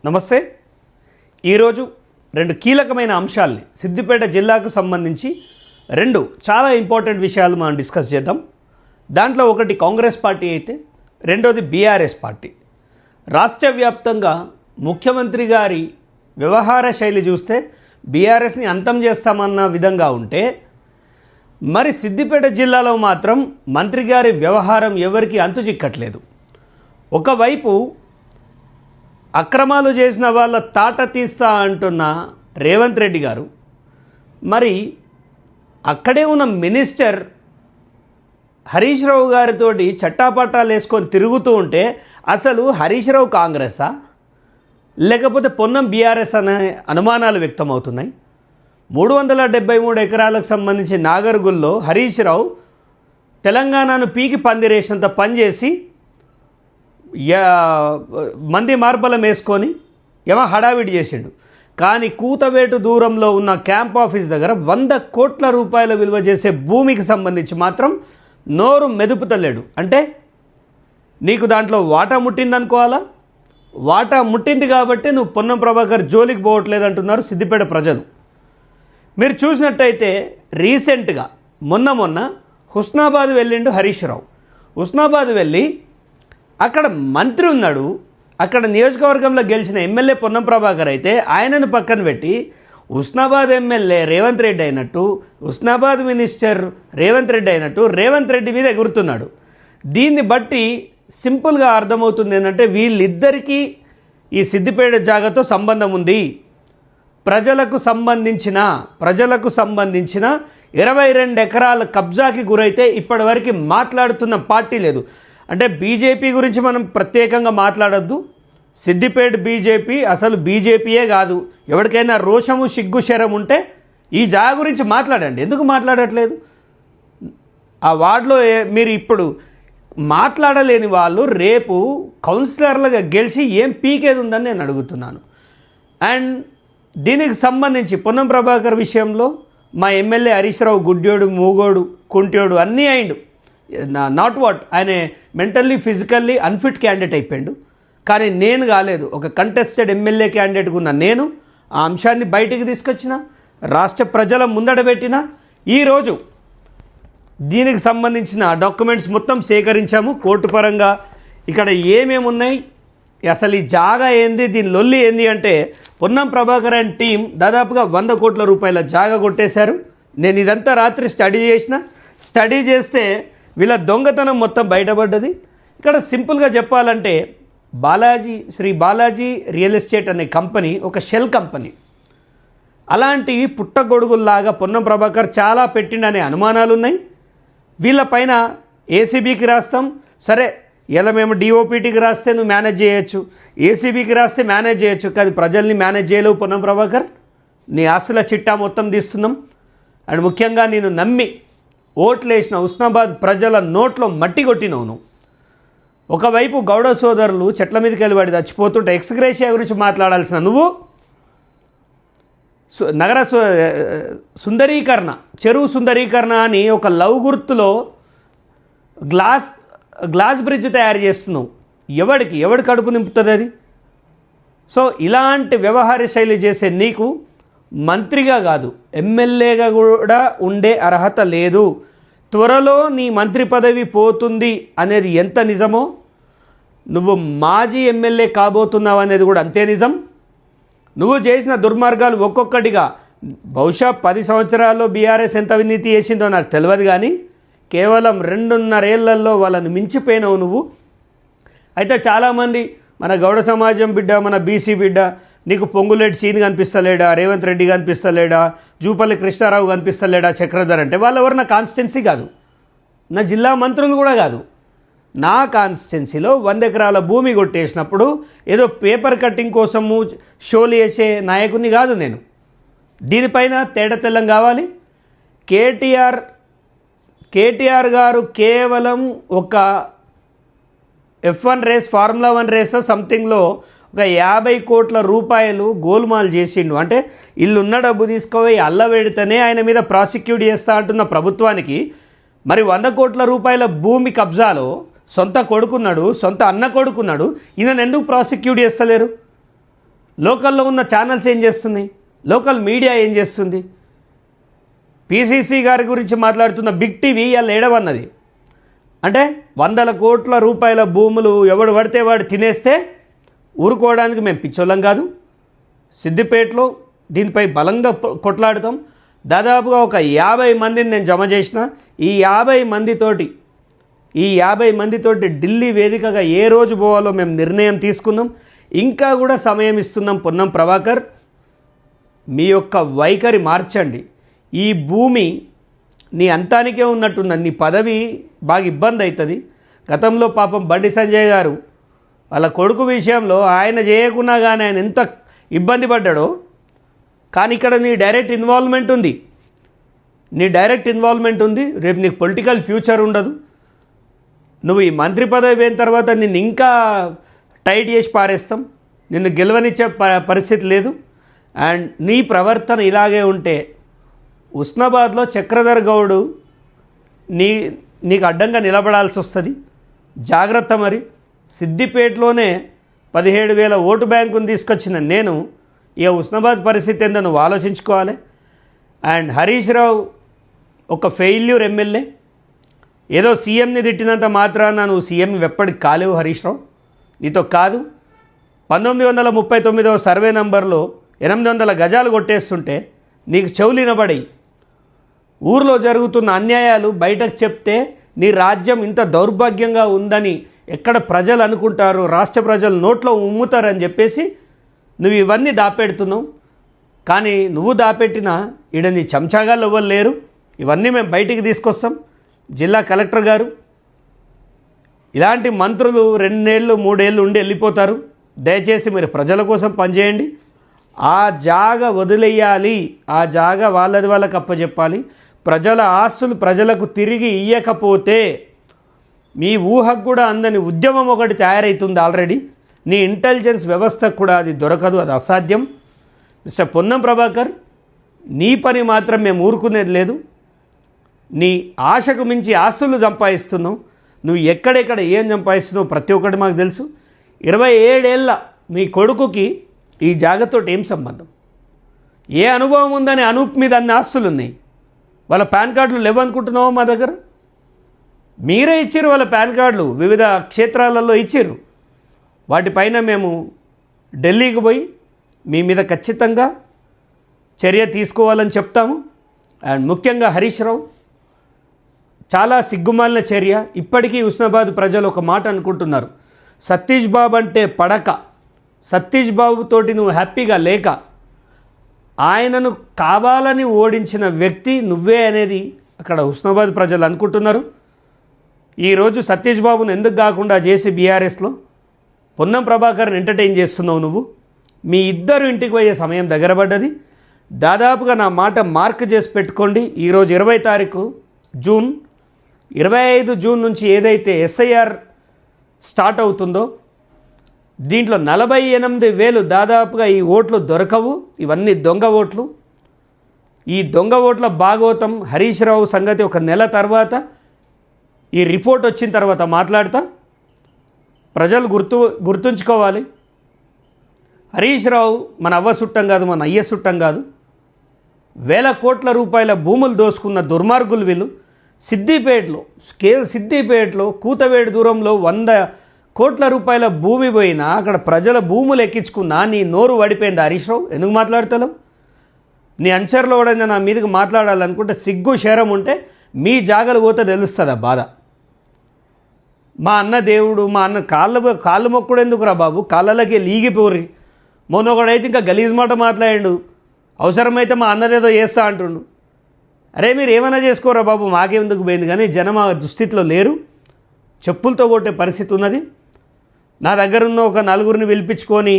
నమస్తే. ఈరోజు రెండు కీలకమైన అంశాలని సిద్దిపేట జిల్లాకు సంబంధించి రెండు చాలా ఇంపార్టెంట్ విషయాలు మనం డిస్కస్ చేద్దాం. దాంట్లో ఒకటి కాంగ్రెస్ పార్టీ అయితే రెండోది బీఆర్ఎస్ పార్టీ. రాష్ట్ర వ్యాప్తంగా ముఖ్యమంత్రి గారి వ్యవహార శైలి చూస్తే బీఆర్ఎస్ని అంతం చేస్తామన్న విధంగా ఉంటే, మరి సిద్దిపేట జిల్లాలో మాత్రం మంత్రి గారి వ్యవహారం ఎవరికి అంతు చిక్కట్లేదు. ఒకవైపు అక్రమాలు చేసిన వాళ్ళ తాట తీస్తా అంటున్న రేవంత్ రెడ్డి గారు, మరి అక్కడే ఉన్న మినిస్టర్ హరీష్ రావు గారితోటి చట్టాపట్టాలు వేసుకొని తిరుగుతూ ఉంటే అసలు హరీష్ రావు కాంగ్రెసా లేకపోతే పొన్నం బీఆర్ఎస్ అనే అనుమానాలు వ్యక్తమవుతున్నాయి. 373 ఎకరాలకు సంబంధించి నాగర్గుల్లో హరీష్ రావు తెలంగాణను పీకి పందిరేసినంత పనిచేసి మంది మార్బలం వేసుకొని ఏమో హడావిడి చేసిండు. కానీ కూతవేటు దూరంలో ఉన్న క్యాంప్ ఆఫీస్ దగ్గర 100 కోట్ల రూపాయల విలువ చేసే భూమికి సంబంధించి మాత్రం నోరు మెదుపుతలేడు. అంటే నీకు దాంట్లో వాటా ముట్టిందనుకోవాలా? వాటా ముట్టింది కాబట్టి నువ్వు పొన్నం ప్రభాకర్ జోలికి పోవట్లేదు అంటున్నారు సిద్దిపేట ప్రజలు. మీరు చూసినట్టయితే రీసెంట్గా మొన్న హుస్నాబాద్ వెళ్ళిండు హరీష్ రావు. హుస్నాబాద్ వెళ్ళి అక్కడ మంత్రి ఉన్నాడు, అక్కడ నియోజకవర్గంలో గెలిచిన ఎమ్మెల్యే పొన్నం ప్రభాకర్ అయితే ఆయనను పక్కన పెట్టి హుస్నాబాద్ ఎమ్మెల్యే రేవంత్ రెడ్డి అయినట్టు, హుస్నాబాద్ మినిస్టర్ రేవంత్ రెడ్డి అయినట్టు రేవంత్ రెడ్డి మీద ఎగురుతున్నాడు. దీన్ని బట్టి సింపుల్గా అర్థమవుతుంది ఏంటంటే వీళ్ళిద్దరికీ ఈ సిద్దిపేట జాగాతో సంబంధం ఉంది. ప్రజలకు సంబంధించిన 22 ఎకరాల కబ్జాకి గురైతే ఇప్పటివరకు మాట్లాడుతున్న పార్టీ లేదు. అంటే బీజేపీ గురించి మనం ప్రత్యేకంగా మాట్లాడొద్దు. సిద్దిపేట బీజేపీ అసలు బీజేపీయే కాదు. ఎవరికైనా రోషము సిగ్గు శరం ఉంటే ఈ జాగా గురించి మాట్లాడండి. ఎందుకు మాట్లాడట్లేదు? ఆ వార్డులో మీరు ఇప్పుడు మాట్లాడలేని వాళ్ళు రేపు కౌన్సిలర్లుగా గెలిచి ఏం పీకేది ఉందని నేను అడుగుతున్నాను. అండ్ దీనికి సంబంధించి పొన్నం ప్రభాకర్ విషయంలో మా ఎమ్మెల్యే హరీష్ రావు గుడ్డోడు, మూగోడు, కుంటోడు అన్నీ అయిండు. నాట్ వాట్, ఆయన మెంటల్లీ ఫిజికల్లీ అన్ఫిట్ క్యాండిడేట్ అయిపోయాడు. కానీ నేను కాలేదు. ఒక కంటెస్టెడ్ ఎమ్మెల్యే క్యాండిడేట్గా ఉన్న నేను ఆ అంశాన్ని బయటికి తీసుకొచ్చిన, రాష్ట్ర ప్రజల ముందడబెట్టిన. ఈరోజు దీనికి సంబంధించిన డాక్యుమెంట్స్ మొత్తం సేకరించాము కోర్టు పరంగా. ఇక్కడ ఏమేమి ఉన్నాయి, అసలు ఈ జాగా ఏంది, దీని లొల్లి ఏంది అంటే పొన్నం ప్రభాకర్ అండ్ టీం దాదాపుగా 100 కోట్ల రూపాయల జాగా కొట్టేశారు. నేను ఇదంతా రాత్రి స్టడీ చేస్తే వీళ్ళ దొంగతనం మొత్తం బయటపడ్డది. ఇక్కడ సింపుల్గా చెప్పాలంటే శ్రీ బాలాజీ రియల్ ఎస్టేట్ అనే కంపెనీ ఒక షెల్ కంపెనీ. అలాంటి పుట్టగొడుగుల్లాగా పొన్నం ప్రభాకర్ చాలా పెట్టిండనే అనుమానాలు ఉన్నాయి. వీళ్ళపైన ఏసీబీకి రాస్తాం, సరే ఇలా మేము డిఓపిటీకి రాస్తే నువ్వు మేనేజ్ చేయొచ్చు, ఏసీబీకి రాస్తే మేనేజ్ చేయొచ్చు, కానీ ప్రజల్ని మేనేజ్ చేయలేవు పొన్నం ప్రభాకర్. నీ ఆస్తుల చిట్టా మొత్తం తీస్తున్నాం. అండ్ ముఖ్యంగా నేను నమ్మి ఓట్లేసిన హుస్నాబాద్ ప్రజల నోట్లో మట్టి కొట్టినవు నువ్వు. ఒకవైపు గౌడ సోదరులు చెట్ల మీదకి వెళ్ళబడి చచ్చిపోతుంటే ఎక్స్గ్రేషియా గురించి మాట్లాడాల్సిన నువ్వు నగర సుందరీకరణ, చెరువు సుందరీకరణ అని ఒక లవ్ గుర్తులో గ్లాస్ బ్రిడ్జ్ తయారు చేస్తున్నావు. ఎవడి కడుపు నింపుతుంది అది? సో ఇలాంటి వ్యవహార శైలి చేసే నీకు మంత్రిగా కాదు ఎమ్మెల్యేగా కూడా ఉండే అర్హత లేదు. త్వరలో నీ మంత్రి పదవి పోతుంది అనేది ఎంత నిజమో, నువ్వు మాజీ ఎమ్మెల్యే కాబోతున్నావు అనేది కూడా అంతే నిజం. నువ్వు చేసిన దుర్మార్గాలు ఒక్కొక్కటిగా బహుశా 10 సంవత్సరాల్లో బీఆర్ఎస్ ఎంత అవినీతి చేసిందో నాకు తెలియదు, కానీ కేవలం 2.5 ఏళ్లలో వాళ్ళని మించిపోయినావు నువ్వు. అయితే చాలామంది మన గౌడ సమాజం బిడ్డ, మన బీసీ బిడ్డ, నీకు పొంగులేటి సీన్ కనిపిస్తలేడా, రేవంత్ రెడ్డి కనిపిస్తలేడా, జూపల్లి కృష్ణారావు కనిపిస్తలేడా, చక్రధర్ అంటే వాళ్ళు ఎవరు నా కాన్స్టిట్యున్సీ కాదు, నా జిల్లా మంత్రులు కూడా కాదు. నా కాన్స్టిట్యున్సీలో 100 ఎకరాల భూమి కొట్టేసినప్పుడు ఏదో పేపర్ కట్టింగ్ కోసము షోలు వేసే నాయకుడిని కాదు నేను. దీనిపైన తేడా తెల్లం కావాలి. కేటీఆర్ గారు కేవలం ఒక F1 రేస్, ఫార్ములా 1 రేస్ సంథింగ్లో ఒక 50 కోట్ల రూపాయలు గోల్మాల్ చేసిండు. అంటే ఇల్లున్న డబ్బు తీసుకుపోయి అల్లవెడితేనే ఆయన మీద ప్రాసిక్యూట్ చేస్తా అంటున్న ప్రభుత్వానికి మరి 100 కోట్ల రూపాయల భూమి కబ్జాలో సొంత కొడుకున్నాడు, సొంత అన్న కొడుకున్నాడు, ఈయనను ఎందుకు ప్రాసిక్యూట్ చేస్తలేరు? లోకల్లో ఉన్న ఛానల్స్ ఏం చేస్తున్నాయి, లోకల్ మీడియా ఏం చేస్తుంది? పిసిసి గారి గురించి మాట్లాడుతున్న బిగ్ టీవీ ఇవాళ ఏడవన్నది. అంటే 100 కోట్ల రూపాయల భూములు ఎవడు పడితే వాడు తినేస్తే ఊరుకోవడానికి మేము పిచ్చోళ్ళం కాదు. సిద్దిపేటలో దీనిపై బలంగా కొట్లాడుతాం. దాదాపుగా ఒక 50 మందిని నేను జమ చేసిన. ఈ 50 మందితోటి ఢిల్లీ వేదికగా ఏ రోజు పోవాలో మేము నిర్ణయం తీసుకున్నాం. ఇంకా కూడా సమయం ఇస్తున్నాం. పొన్నం ప్రభాకర్, మీ యొక్క వైఖరి మార్చండి. ఈ భూమి నీ అంతానికే ఉన్నట్టున్నది. నీ పదవి బాగా ఇబ్బంది అవుతుంది. గతంలో పాపం బండి సంజయ్ గారు వాళ్ళ కొడుకు విషయంలో ఆయన చేయకున్నా కానీ ఆయన ఎంత ఇబ్బంది పడ్డాడో, కానీ ఇక్కడ నీ డైరెక్ట్ ఇన్వాల్వ్మెంట్ ఉంది. రేపు నీకు పొలిటికల్ ఫ్యూచర్ ఉండదు. నువ్వు ఈ మంత్రి పదవి పోయిన తర్వాత నిన్ను ఇంకా టైట్ చేసి పారేస్తాం. నిన్ను గెలవనిచ్చే పరిస్థితి లేదు. అండ్ నీ ప్రవర్తన ఇలాగే ఉంటే ఉస్నాబాద్లో చక్రధర్ గౌడ్ నీకు అడ్డంగా నిలబడాల్సి వస్తుంది. జాగ్రత్త. మరి సిద్దిపేటలోనే 17,000 ఓటు బ్యాంకును తీసుకొచ్చిన నేను ఇక ఉస్నాబాద్ పరిస్థితి ఏందో నువ్వు ఆలోచించుకోవాలి. అండ్ హరీష్ రావు ఒక ఫెయిల్యూర్ ఎమ్మెల్యే. ఏదో సీఎంని తిట్టినంత మాత్రాన నువ్వు సీఎం ఎప్పటికి కాలేవు హరీష్ రావు. నీతో కాదు. 1939వ సర్వే నంబర్లో 800 గజాలు కొట్టేస్తుంటే నీకు చెవులినబడి ఊర్లో జరుగుతున్న అన్యాయాలు బయటకు చెప్తే నీ రాజ్యం ఇంత దౌర్భాగ్యంగా ఉందని ఎక్కడ ప్రజలు అనుకుంటారు, రాష్ట్ర ప్రజలు నోట్లో ఉమ్ముతారని చెప్పేసి నువ్వు ఇవన్నీ దాపెడుతున్నావు. కానీ నువ్వు దాపెట్టినా ఈడ నీ చెంచాగాళ్ళు ఎవ్వరు లేరు. ఇవన్నీ మేము బయటికి తీసుకొస్తాం. జిల్లా కలెక్టర్ గారు, ఇలాంటి మంత్రులు 2 ఏళ్ళు 3 ఏళ్ళు ఉండి వెళ్ళిపోతారు. దయచేసి మీరు ప్రజల కోసం పనిచేయండి. ఆ జాగ వదిలేయాలి. ఆ జాగ వాళ్ళకి అప్పచెప్పాలి. ప్రజల ఆస్తులు ప్రజలకు తిరిగి ఇయ్యకపోతే మీ ఊహకు కూడా అందని ఉద్యమం ఒకటి తయారవుతుంది ఆల్రెడీ. నీ ఇంటెలిజెన్స్ వ్యవస్థకు కూడా అది దొరకదు. అది అసాధ్యం. మిస్టర్ పొన్నం ప్రభాకర్, నీ పని మాత్రం మేము ఊరుకునేది లేదు. నీ ఆశకు మించి ఆస్తులు సంపాదిస్తున్నావు. నువ్వు ఎక్కడెక్కడ ఏం సంపాదిస్తున్నావు ప్రతి ఒక్కటి మాకు తెలుసు. 27 ఏళ్ళ మీ కొడుకుకి ఈ జాగతోటి ఏం సంబంధం? ఏ అనుభవం ఉందని అనూప్ మీద అన్ని ఆస్తులు ఉన్నాయి. వాళ్ళ పాన్ కార్డులు లేవనుకుంటున్నావో మా దగ్గర? మీరే ఇచ్చారు వాళ్ళ పాన్ కార్డులు, వివిధ క్షేత్రాలలో ఇచ్చారు. వాటిపైన మేము ఢిల్లీకి పోయి మీ మీద ఖచ్చితంగా చర్య తీసుకోవాలని చెప్తాము. అండ్ ముఖ్యంగా హరీష్ రావు చాలా సిగ్గుమాలిన చర్య. ఇప్పటికీ ఉస్నాబాద్ ప్రజలు ఒక మాట అనుకుంటున్నారు, సతీష్ బాబు అంటే పడక, సతీష్ బాబుతోటి నువ్వు హ్యాపీగా లేక ఆయనను కావాలని ఓడించిన వ్యక్తి నువ్వే అనేది అక్కడ ఉస్నాబాద్ ప్రజలు అనుకుంటున్నారు. ఈరోజు సతీష్ బాబును ఎందుకు కాకుండా చేసి బీఆర్ఎస్లో పొన్నం ప్రభాకర్ని ఎంటర్టైన్ చేస్తున్నావు నువ్వు. మీ ఇద్దరు ఇంటికి పోయే సమయం దగ్గర పడ్డది. దాదాపుగా నా మాట మార్క్ చేసి పెట్టుకోండి. ఈరోజు 20 తారీఖు జూన్, 25 జూన్ నుంచి ఏదైతే ఎస్ఐఆర్ స్టార్ట్ అవుతుందో దీంట్లో 48,000 దాదాపుగా ఈ ఓట్లు దొరకవు. ఇవన్నీ దొంగ ఓట్లు. ఈ దొంగ ఓట్ల భాగవతం హరీష్ రావు సంగతి ఒక నెల తర్వాత ఈ రిపోర్ట్ వచ్చిన తర్వాత మాట్లాడతా. ప్రజలు గుర్తుంచుకోవాలి, హరీష్ రావు మన అవ్వ చుట్టం కాదు, మన అయ్య చుట్టం కాదు. 1,000 కోట్ల రూపాయల భూములు దోసుకున్న దుర్మార్గులు వీళ్ళు. సిద్దిపేటలో కూతవేడు దూరంలో 100 కోట్ల రూపాయల భూమి పోయినా అక్కడ ప్రజల భూములు ఎక్కించుకున్నా నీ నోరు వడిపోయింది హరీష్ రావు. ఎందుకు మాట్లాడతావు? నీ అంచర్లో కూడా నా మీదకి మాట్లాడాలనుకుంటే సిగ్గు శరం ఉంటే మీ జాగలు పోతే తెలుస్తుంది ఆ బాధ. మా అన్న దేవుడు, మా అన్న కాళ్ళు మొక్కుడు ఎందుకురా బాబు? కాళ్ళకి లీగిపోర్రి. మొన్నొకడైతే ఇంకా గలీజ్ మాట మాట్లాడిండు, అవసరమైతే మా అన్నదేదో చేస్తా అంటుండు. అరే మీరు ఏమైనా చేసుకోరా బాబు, మాకేందుకు పోయింది. కానీ జనం ఆ దుస్థితిలో లేరు. చెప్పులతో కొట్టే పరిస్థితి ఉన్నది. నా దగ్గర ఉన్న ఒక 4గురిని పిలిపించుకొని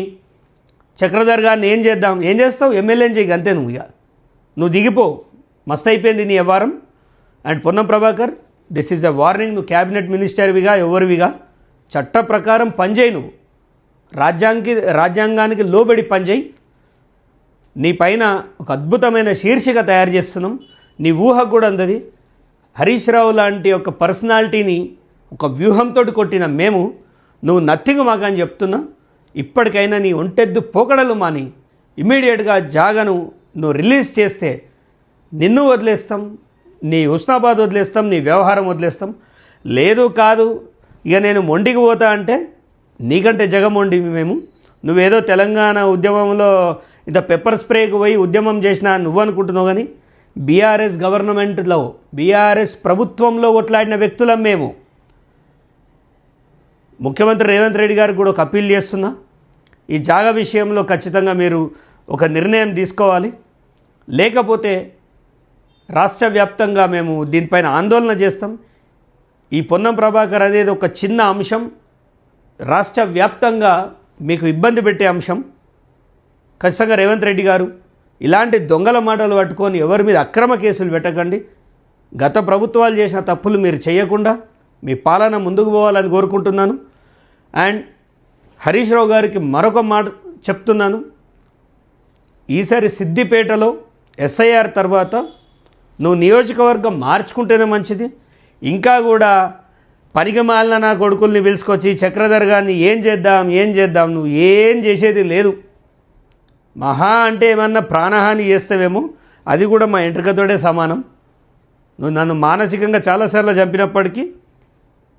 చక్రధర్ గారిని ఏం చేస్తావు? ఎమ్మెల్యేని చేయి అంతే. నువ్వు దిగిపో. మస్తు అయిపోయింది నీ వ్యవహారం. And Ponnam Prabhakar, this is a warning. నువ్వు క్యాబినెట్ మినిస్టర్విగా ఎవరివిగా చట్ట ప్రకారం పనిచేయి. నువ్వు రాజ్యాంగానికి లోబడి పనిచేయి. నీ పైన ఒక అద్భుతమైన శీర్షిక తయారు చేస్తున్నాం. నీ ఊహకు కూడా అందది. హరీష్ రావు లాంటి ఒక పర్సనాలిటీని ఒక వ్యూహంతో కొట్టిన మేము, నువ్వు నథింగ్ మాకు అని చెప్తున్నా. ఇప్పటికైనా నీ ఒంటెద్దు పోకడలు మాని ఇమీడియట్గా జాగను నువ్వు రిలీజ్ చేస్తే నిన్ను వదిలేస్తాం, నీ హుస్నాబాద్ వదిలేస్తాం, నీ వ్యవహారం వదిలేస్తాం. లేదు కాదు ఇక నేను మొండికి పోతా అంటే నీకంటే జగమొండి మేము. నువ్వేదో తెలంగాణ ఉద్యమంలో ఇంత పెప్పర్ స్ప్రేకి పోయి ఉద్యమం చేసినా నువ్వు అనుకుంటున్నావు, కానీ బీఆర్ఎస్ గవర్నమెంట్లో బీఆర్ఎస్ ప్రభుత్వంలో కొట్లాడిన వ్యక్తులం మేము. ముఖ్యమంత్రి రేవంత్ రెడ్డి గారికి కూడా ఒక అప్పీల్ చేస్తున్నా, ఈ జాగా విషయంలో ఖచ్చితంగా మీరు ఒక నిర్ణయం తీసుకోవాలి, లేకపోతే రాష్ట్ర వ్యాప్తంగా మేము దీనిపైన ఆందోళన చేస్తాం. ఈ పొన్నం ప్రభాకర్ అనేది ఒక చిన్న అంశం, రాష్ట్ర వ్యాప్తంగా మీకు ఇబ్బంది పెట్టే అంశం. ఖచ్చితంగా రేవంత్ రెడ్డి గారు ఇలాంటి దొంగల మాటలు పట్టుకొని ఎవరి మీద అక్రమ కేసులు పెట్టకండి. గత ప్రభుత్వాలు చేసిన తప్పులు మీరు చేయకుండా మీ పాలన ముందుకు పోవాలని కోరుకుంటున్నాను. అండ్ హరీష్ రావు గారికి మరొక మాట చెప్తున్నాను, ఈసారి సిద్దిపేటలో ఎస్ఐఆర్ తర్వాత నువ్వు నియోజకవర్గం మార్చుకుంటేనే మంచిది. ఇంకా కూడా పనికిమాలిన నా కొడుకుల్ని పిలుచుకొచ్చి చక్రధర్ గారిని ఏం చేద్దాం, నువ్వు ఏం చేసేది లేదు. మహా అంటే ఏమన్నా ప్రాణహాని చేస్తావేమో, అది కూడా మా ఎంట్రికతోడే సమానం. నువ్వు నన్ను మానసికంగా చాలాసార్లు చంపినప్పటికీ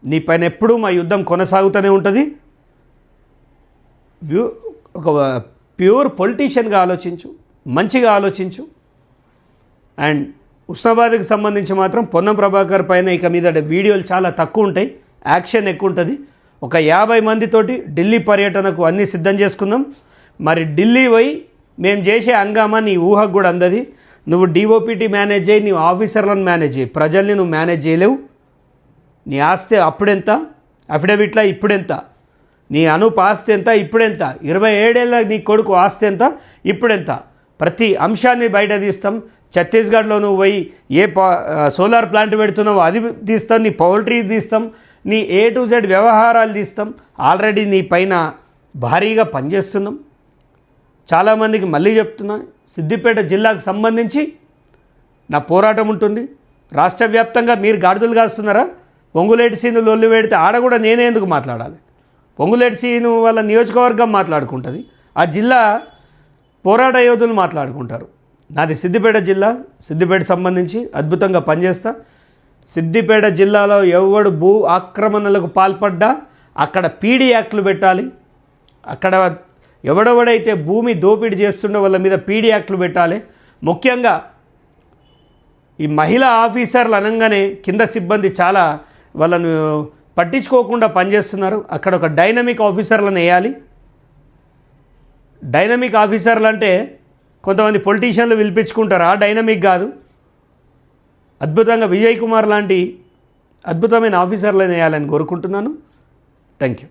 నీ పైన ఎప్పుడూ మా యుద్ధం కొనసాగుతూనే ఉంటుంది. ఒక ప్యూర్ పొలిటీషియన్గా ఆలోచించు, మంచిగా ఆలోచించు. అండ్ హుస్నాబాద్కి సంబంధించి మాత్రం పొన్నం ప్రభాకర్ పైన ఇక మీద వీడియోలు చాలా తక్కువ ఉంటాయి, యాక్షన్ ఎక్కువ ఉంటుంది. ఒక 50 మందితోటి ఢిల్లీ పర్యటనకు అన్నీ సిద్ధం చేసుకుందాం. మరి ఢిల్లీ పోయి మేము చేసే హంగామా నీ ఊహకు కూడా అందది. నువ్వు డిఓపిటీ మేనేజ్ చేయి, నువ్వు ఆఫీసర్లను మేనేజ్ చేయి, ప్రజల్ని నువ్వు మేనేజ్ చేయలేవు. నీ ఆస్తి అప్పుడెంత, అఫిడవిట్లా ఇప్పుడెంత, నీ అనూప్ ఆస్తి ఎంత ఇప్పుడెంత, 27 ఏళ్ళ నీ కొడుకు ఆస్తి ఎంత ఇప్పుడెంత, ప్రతి అంశాన్ని బయట తీస్తాం. ఛత్తీస్గఢ్లో నువ్వు పోయి ఏ సోలార్ ప్లాంట్ పెడుతున్నావో అది తీస్తాం, నీ పౌల్ట్రీ తీస్తాం, నీ A to Z వ్యవహారాలు తీస్తాం. ఆల్రెడీ నీ పైన భారీగా పనిచేస్తున్నాం. చాలామందికి మళ్ళీ చెప్తున్నా, సిద్దిపేట జిల్లాకు సంబంధించి నా పోరాటం ఉంటుంది. రాష్ట్ర వ్యాప్తంగా మీరు గాడిదలు కాస్తున్నారా? పొంగులేటి సీను లొల్లి పెడితే ఆడ కూడా నేనే ఎందుకు మాట్లాడాలి? పొంగులేటి సీను వాళ్ళ నియోజకవర్గం మాట్లాడుకుంటుంది, ఆ జిల్లా పోరాట యోధులు మాట్లాడుకుంటారు. నాది సిద్దిపేట జిల్లా, సిద్దిపేట సంబంధించి అద్భుతంగా పనిచేస్తా. సిద్దిపేట జిల్లాలో ఎవడు భూ ఆక్రమణలకు పాల్పడ్డా అక్కడ పీడీ యాక్ట్లు పెట్టాలి. అక్కడ ఎవడెవడైతే భూమి దోపిడీ చేస్తుండో వాళ్ళ మీద పీడీ యాక్ట్లు పెట్టాలి. ముఖ్యంగా ఈ మహిళా ఆఫీసర్లు అనగానే కింద సిబ్బంది చాలా వాళ్ళను పట్టించుకోకుండా పనిచేస్తున్నారు. అక్కడ ఒక డైనమిక్ ఆఫీసర్లను వేయాలి. డైనమిక్ ఆఫీసర్లు అంటే కొంతమంది పొలిటీషియన్లు పిలిపించుకుంటారు, ఆ డైనమిక్ కాదు. అద్భుతంగా విజయ్ కుమార్ లాంటి అద్భుతమైన ఆఫీసర్లను వేయాలని కోరుకుంటున్నాను. Thank you.